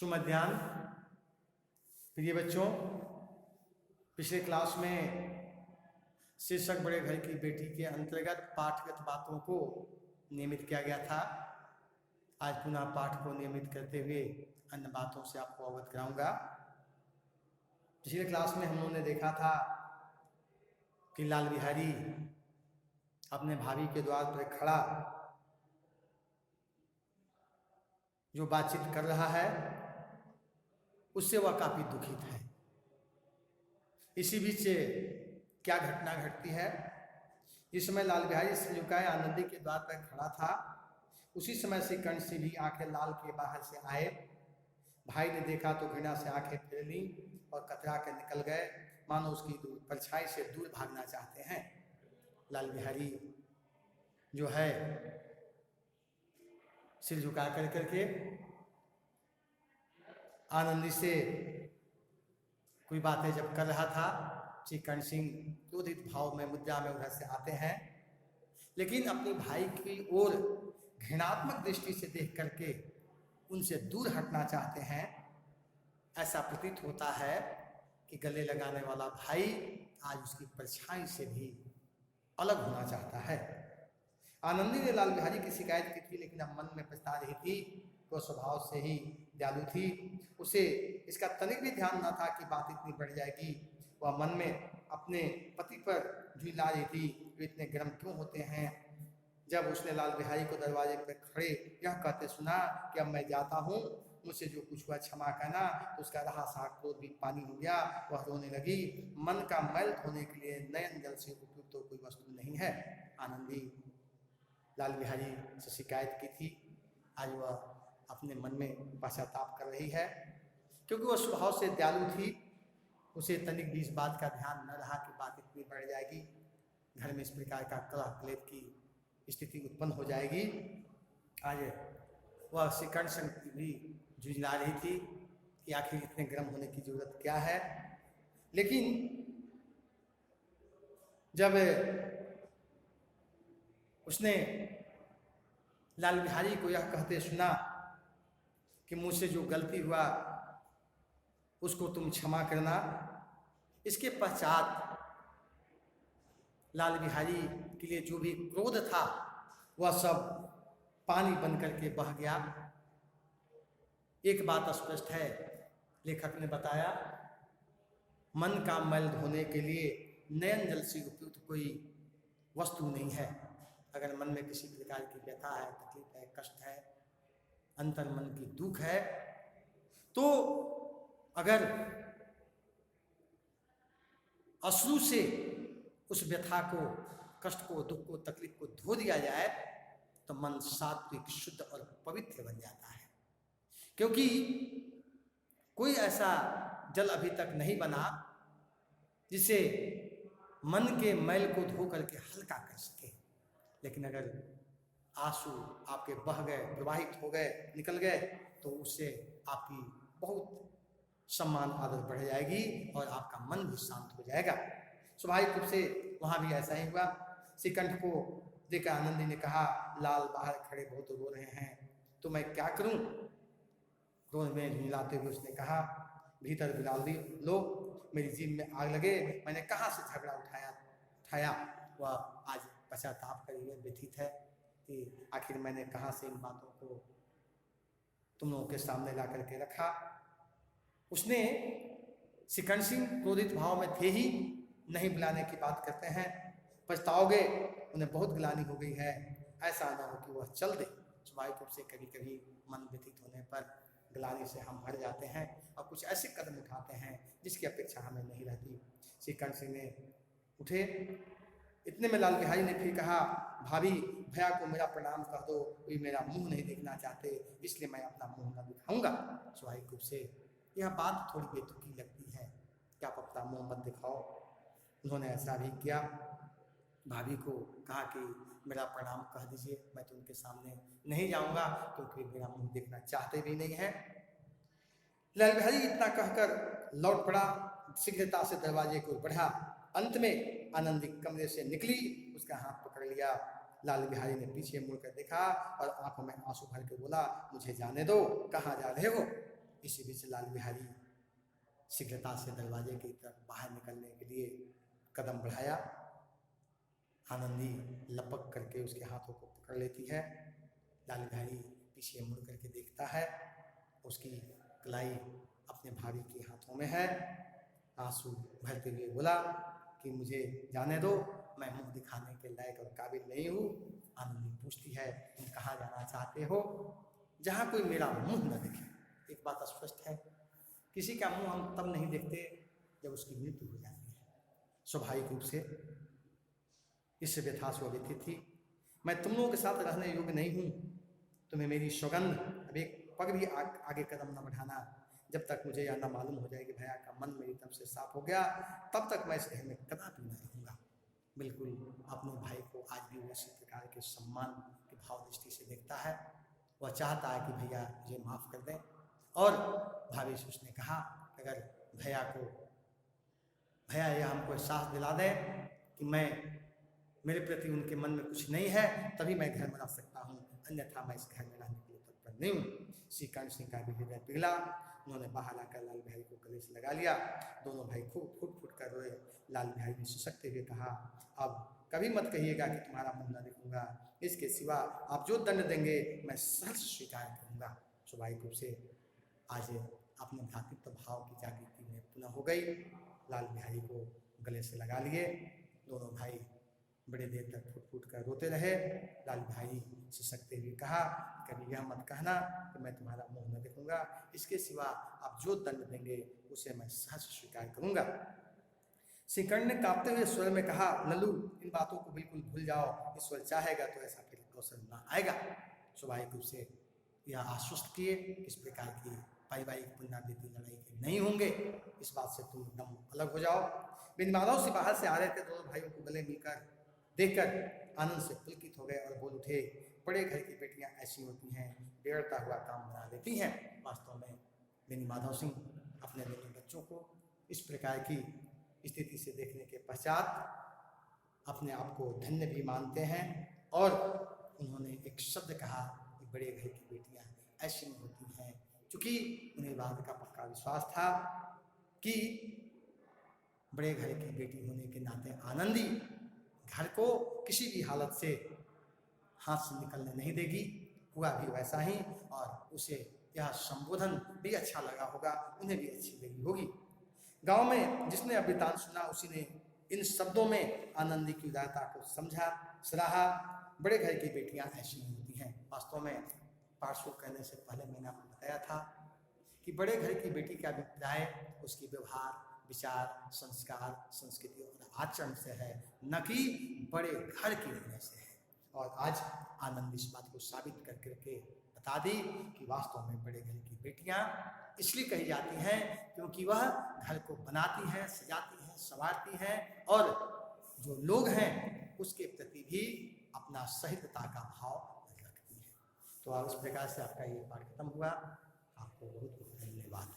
सुमध्यान प्रिय बच्चों, पिछले क्लास में शीर्षक बड़े घर की बेटी के अंतर्गत पाठगत बातों को नियमित किया गया था। आज पुनः पाठ को नियमित करते हुए अन्य बातों से आपको अवगत कराऊंगा। पिछले क्लास में हम लोगों ने देखा था कि लाल बिहारी अपने भाभी के द्वार पर खड़ा जो बातचीत कर रहा है उससे वह काफी दुखित है। इसी बीच क्या घटना घटती है, इस समय लाल बिहारी सिर झुकाए आनंदी के द्वार पर खड़ा था। उसी समय से कर्ण से भी आंखें लाल के बाहर से आए। भाई ने देखा तो घृणा से आंखें फेर ली और कतरा कर निकल गए, मानो उसकी परछाई से दूर भागना चाहते हैं। लाल बिहारी जो है सिर झुका कर करके आनंदी से कोई बातें जब कर रहा था, श्री कर्ण सिंह क्रोधित भाव में मुद्रा में उधर से आते हैं, लेकिन अपनी भाई की ओर घृणात्मक दृष्टि से देख करके उनसे दूर हटना चाहते हैं। ऐसा प्रतीत होता है कि गले लगाने वाला भाई आज उसकी परछाई से भी अलग होना चाहता है। आनंदी ने लाल बिहारी की शिकायत की थी, लेकिन अब मन में पछता रही थी। वह स्वभाव से ही दयालु थी, उसे इसका तनिक भी ध्यान न था कि बात इतनी बढ़ जाएगी। वह मन में अपने पति पर झुला रही थी, वे इतने गर्म क्यों होते हैं। जब उसने लाल बिहारी को दरवाजे पर खड़े यह कहते सुना कि अब मैं जाता हूँ, मुझसे जो कुछ हुआ क्षमा करना, तो उसका रहा सा क्रोध भी पानी हो गया। वह रोने लगी। मन का मैल धोने के लिए नयन जल से उपयुक्त तो कोई वस्तु नहीं है। आनंदी लाल बिहारी से शिकायत की थी, आज वह अपने मन में पश्चाताप कर रही है, क्योंकि वह स्वभाव से दयालु थी। उसे तनिक भी इस बात का ध्यान न रहा कि बात इतनी बढ़ जाएगी, घर में इस प्रकार का कलह क्लेश की स्थिति उत्पन्न हो जाएगी। आज वह श्री कर्ण सिंह भी जुझला रही थी कि आखिर इतने गर्म होने की जरूरत क्या है। लेकिन जब उसने लाल बिहारी को यह कहते सुना कि मुझसे जो गलती हुआ उसको तुम क्षमा करना, इसके पश्चात लाल बिहारी के लिए जो भी क्रोध था वह सब पानी बन करके बह गया। एक बात स्पष्ट है, लेखक ने बताया, मन का मैल धोने के लिए नयन जल से उपयुक्त कोई वस्तु नहीं है। अगर मन में किसी प्रकार की व्यथा है, तकलीफ है, कष्ट है, अंतर मन की दुख है, तो अगर अश्रु से उस व्यथा को, कष्ट को, दुख को, तकलीफ को धो दिया जाए तो मन सात्विक, शुद्ध और पवित्र बन जाता है। क्योंकि कोई ऐसा जल अभी तक नहीं बना जिसे मन के मैल को धो करके हल्का कर सके। लेकिन अगर आंसू आपके बह गए, प्रवाहित हो गए, निकल गए, तो उससे आपकी बहुत सम्मान आदर बढ़ जाएगी और आपका मन भी शांत हो जाएगा। स्वाभाविक रूप से वहाँ भी ऐसा ही हुआ। श्रीकंठ को देखा आनंदी ने कहा, लाल बाहर खड़े बहुत रो रहे हैं, तो मैं क्या करूं। क्रोध में झुंझलाते हुए उसने कहा, भीतर बुला लो, मेरी जीभ में आग लगे, मैंने कहाँ से झगड़ा उठाया। वह आज पश्चाताप कर व्यथित है कि आखिर मैंने कहाँ से इन बातों को तुम लोगों के सामने ला करके रखा। उसने श्री कर्ण सिंह क्रोधित भाव में थे ही, नहीं बुलाने की बात करते हैं, पछताओगे, उन्हें बहुत गिलानी हो गई है, ऐसा न हो कि वह चल दे। स्वाभाविक रूप से कभी कभी मन व्यथित होने पर गिलानी से हम हट जाते हैं और कुछ ऐसे कदम उठाते हैं जिसकी अपेक्षा हमें नहीं रहती। श्री कर्ण सिंह ने उठे। इतने में लाल बिहारी ने फिर कहा, भाभी भैया को मेरा प्रणाम कर दो, वे मेरा मुंह नहीं देखना चाहते, इसलिए मैं अपना मुंह न दिखाऊंगा। स्वाभाविक रूप से यह बात थोड़ी बेतुकी लगती है कि आप अपना मुंह मत दिखाओ। उन्होंने ऐसा भी किया, भाभी को कहा कि मेरा प्रणाम कह दीजिए, मैं तो उनके सामने नहीं जाऊंगा क्योंकि मेरा मुंह देखना चाहते भी नहीं है। लाल बिहारी इतना कहकर लौट पड़ा, शीघ्रता से दरवाजे को बढ़ा। अंत में आनंदी कमरे से निकली, उसका हाथ पकड़ लिया। लाल बिहारी ने पीछे मुड़कर देखा और आंखों में आंसू भर के बोला, मुझे जाने दो, कहाँ जा रहे हो। इसी बीच लाल बिहारी शीघ्रता से दरवाजे की तरफ बाहर निकलने के लिए कदम बढ़ाया। आनंदी लपक करके उसके हाथों को पकड़ लेती है। लाल बिहारी पीछे मुड़ करके देखता है, उसकी कलाई अपने भाभी के हाथों में है। आंसू भरते हुए बोला कि मुझे जाने दो, मैं मुंह दिखाने के लायक और काबिल नहीं हूँ। आनंदी पूछती है, तुम कहाँ जाना चाहते हो? जहाँ कोई मेरा मुंह न दिखे। एक बात स्पष्ट है, किसी का मुंह हम तब नहीं देखते जब उसकी मृत्यु हो जाती है। स्वाभाविक रूप से इस व्यथा से व्यथित थी। मैं तुम लोगों के साथ रहने योग्य नहीं हूँ। तुम्हें मेरी सौगंध, अब एक पग भी आगे कदम न बढ़ाना जब तक मुझे यह न मालूम हो जाए कि भैया का मन मेरी तरफ से साफ हो गया, तब तक मैं इस घर में कदापि न रहूँगा। बिल्कुल अपने भाई को आज भी वो इसी प्रकार के सम्मान की भाव दृष्टि से देखता है। वह चाहता है कि भैया मुझे माफ़ कर दें। और भाभी से उसने कहा अगर भैया यह हमको एहसास दिला दे कि मेरे प्रति उनके मन में कुछ नहीं है, तभी मैं घर में रह सकता हूँ, अन्यथा मैं इस घर में रहने के लिए तत्पर नहीं हूँ। श्री कर्ण सिंह का भी हृदय पिघला। उन्होंने बाहर आकर लाल बिहारी को गले से लगा लिया। दोनों भाई खूब फुट फुट कर रोए। लाल बिहारी ने सुसकते हुए कहा, अब कभी मत कहिएगा कि तुम्हारा मुंह न देखूंगा, इसके सिवा आप जो दंड देंगे मैं सहर्ष स्वीकार करूंगा। स्वाभाविक रूप से आज अपने भ्रातृत्व भाव की जागृति में पुनः हो गई। लाल बिहारी को गले से लगा लिए। दोनों भाई बड़े देर तक फुट फुट कर रोते रहे। लाल बिहारी सिसकते हुए कहा, कभी यह मत कहना कि मैं तुम्हारा मुंह न देखूंगा, इसके सिवा आप जो दंड देंगे उसे मैं सहर्ष स्वीकार करूंगा। श्री कर्ण ने कांपते हुए स्वर में कहा, लल्लू इन बातों को बिल्कुल भूल जाओ, ईश्वर चाहेगा तो ऐसा फिर अवसर न आएगा। स्वाभाविक रूप से यह आश्वस्त किए इस प्रकार की पारिवारिक पुनरावृत्ति लड़ाई नहीं होंगे, इस बात से तुम एकदम अलग हो जाओ। बिन माधव से बाहर से आ रहे थे। दोनों भाइयों को गले मिलकर देखकर आनंद से पुलकित हो गए और बोल उठे, बड़े घर की बेटियां ऐसी होती हैं, बिगड़ता हुआ काम बना देती हैं। वास्तव में बिन माधव सिंह अपने दोनों बच्चों को इस प्रकार की स्थिति से देखने के पश्चात अपने आप को धन्य भी मानते हैं। और उन्होंने एक शब्द कहा कि बड़े घर की बेटियां ऐसी होती हैं, क्योंकि उन्हें बात का पक्का विश्वास था कि बड़े घर की बेटी होने के नाते आनंदी घर को किसी भी हालत से हाथ से निकलने नहीं देगी। हुआ भी वैसा ही, और उसे यह संबोधन भी अच्छा लगा होगा, उन्हें भी अच्छी लगी होगी। गांव में जिसने अब वृतांत सुना उसी ने इन शब्दों में आनंदी की उदारता को समझा, सराहा। बड़े घर की बेटियां ऐसी होती हैं। वास्तव में पार्श्व कहने से पहले मैंने आपको बताया था कि बड़े घर की बेटी का अभिप्राय उसकी व्यवहार, विचार, संस्कार, संस्कृति और आचरण से है, न कि बड़े घर की होने से है। और आज आनंद इस बात को साबित कर करके बता दी कि वास्तव में बड़े घर की बेटियां इसलिए कही जाती हैं क्योंकि वह घर को बनाती हैं, सजाती हैं, संवारती हैं, और जो लोग हैं उसके प्रति भी अपना सहृदयता का भाव रखती हैं। तो अब इस प्रकार से आपका ये पाठ खत्म हुआ। आपको बहुत बहुत धन्यवाद।